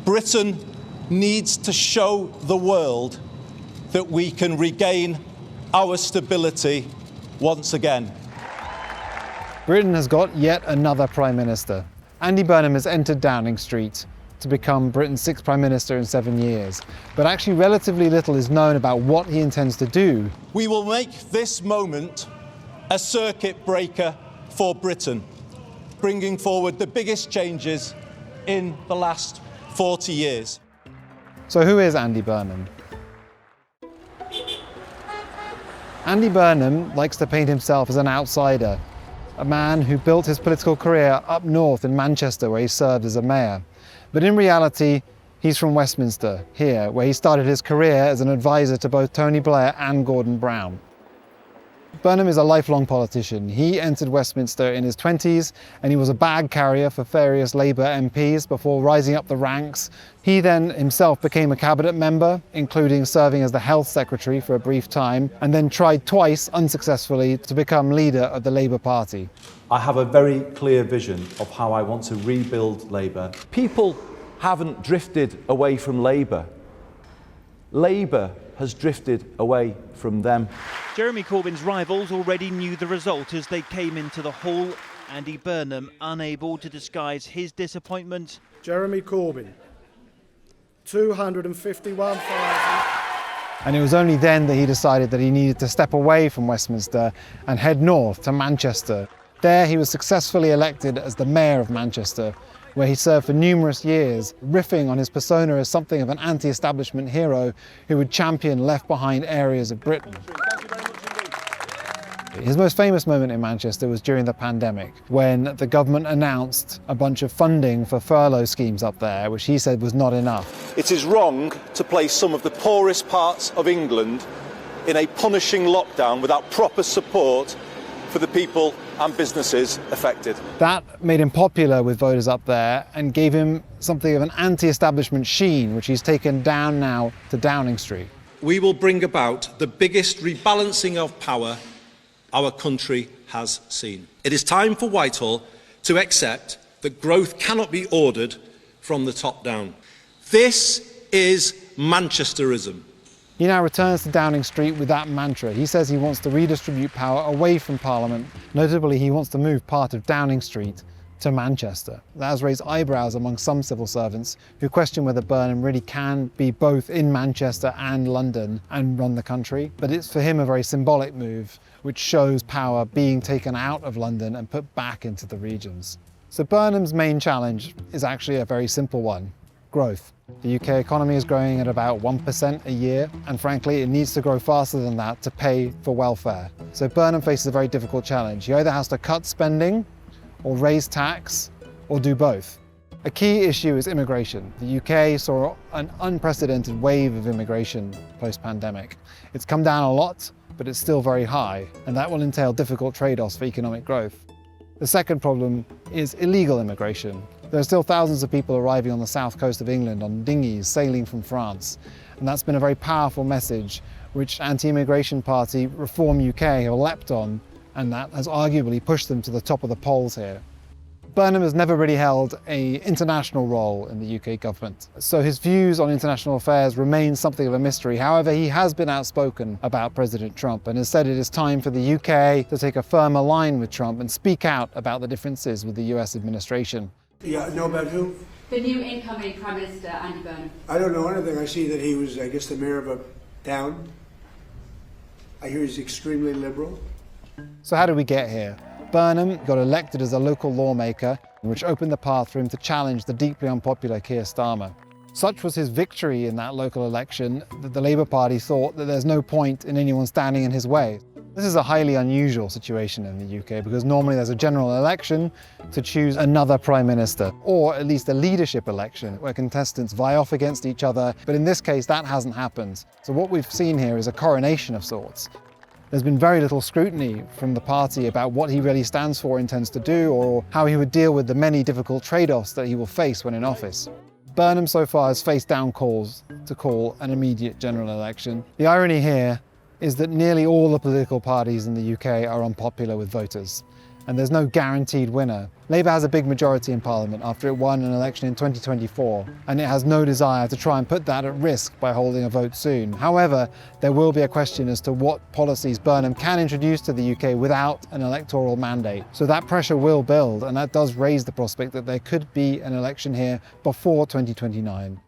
Britain needs to show the world that we can regain our stability once again. Britain has got yet another Prime Minister. Andy Burnham has entered Downing Street to become Britain's 6th Prime Minister in 7 years. But actually relatively little is known about what he intends to do. We will make this moment a circuit breaker for Britain, bringing forward the biggest changes in the last 40 years. So who is Andy Burnham? Andy Burnham likes to paint himself as an outsider, a man who built his political career up north in Manchester, where he served as a mayor. But in reality, he's from Westminster, here, where he started his career as an advisor to both Tony Blair and Gordon Brown. Burnham is a lifelong politician. He entered Westminster in his 20s, and he was a bag carrier for various Labour MPs before rising up the ranks. He then himself became a cabinet member, including serving as the health secretary for a brief time, and then tried twice unsuccessfully to become leader of the Labour Party. I have a very clear vision of how I want to rebuild Labour. People haven't drifted away from Labour. Labour has drifted away from them. Jeremy Corbyn's rivals already knew the result as they came into the hall. Andy Burnham unable to disguise his disappointment. Jeremy Corbyn, 251,000. And it was only then that he decided that he needed to step away from Westminster and head north to Manchester. There he was successfully elected as the mayor of Manchester, where he served for numerous years, riffing on his persona as something of an anti-establishment hero who would champion left-behind areas of Britain. His most famous moment in Manchester was during the pandemic, when the government announced a bunch of funding for furlough schemes up there, which he said was not enough. It is wrong to place some of the poorest parts of England in a punishing lockdown without proper support for the people and businesses affected. That made him popular with voters up there and gave him something of an anti-establishment sheen, which he's taken down now to Downing Street. We will bring about the biggest rebalancing of power our country has seen. It is time for Whitehall to accept that growth cannot be ordered from the top down. This is Manchesterism. He now returns to Downing Street with that mantra. He says he wants to redistribute power away from Parliament. Notably, he wants to move part of Downing Street to Manchester. That has raised eyebrows among some civil servants who question whether Burnham really can be both in Manchester and London and run the country. But it's for him a very symbolic move, which shows power being taken out of London and put back into the regions. So Burnham's main challenge is actually a very simple one: growth. The UK economy is growing at about 1% a year, and frankly, it needs to grow faster than that to pay for welfare. So Burnham faces a very difficult challenge. He either has to cut spending, or raise tax, or do both. A key issue is immigration. The UK saw an unprecedented wave of immigration post-pandemic. It's come down a lot, but it's still very high, and that will entail difficult trade-offs for economic growth. The second problem is illegal immigration. There are still thousands of people arriving on the south coast of England on dinghies sailing from France, and that's been a very powerful message which anti-immigration party Reform UK have leapt on, and that has arguably pushed them to the top of the polls here. Burnham has never really held an international role in the UK government, so his views on international affairs remain something of a mystery. However, he has been outspoken about President Trump and has said it is time for the UK to take a firmer line with Trump and speak out about the differences with the US administration. Yeah, know about who? The new incoming Prime Minister, Andy Burnham. I don't know anything. I see that he was, I guess, the mayor of a town. I hear he's extremely liberal. So how did we get here? Burnham got elected as a local lawmaker, which opened the path for him to challenge the deeply unpopular Keir Starmer. Such was his victory in that local election that the Labour Party thought that there's no point in anyone standing in his way. This is a highly unusual situation in the UK because normally there's a general election to choose another Prime Minister, or at least a leadership election where contestants vie off against each other, but in this case that hasn't happened. So what we've seen here is a coronation of sorts. There's been very little scrutiny from the party about what he really stands for, intends to do, or how he would deal with the many difficult trade-offs that he will face when in office. Burnham so far has faced down calls to call an immediate general election. The irony here is that nearly all the political parties in the UK are unpopular with voters. and there's no guaranteed winner. Labour has a big majority in Parliament after it won an election in 2024, and it has no desire to try and put that at risk by holding a vote soon. However, there will be a question as to what policies Burnham can introduce to the UK without an electoral mandate. So that pressure will build, and that does raise the prospect that there could be an election here before 2029.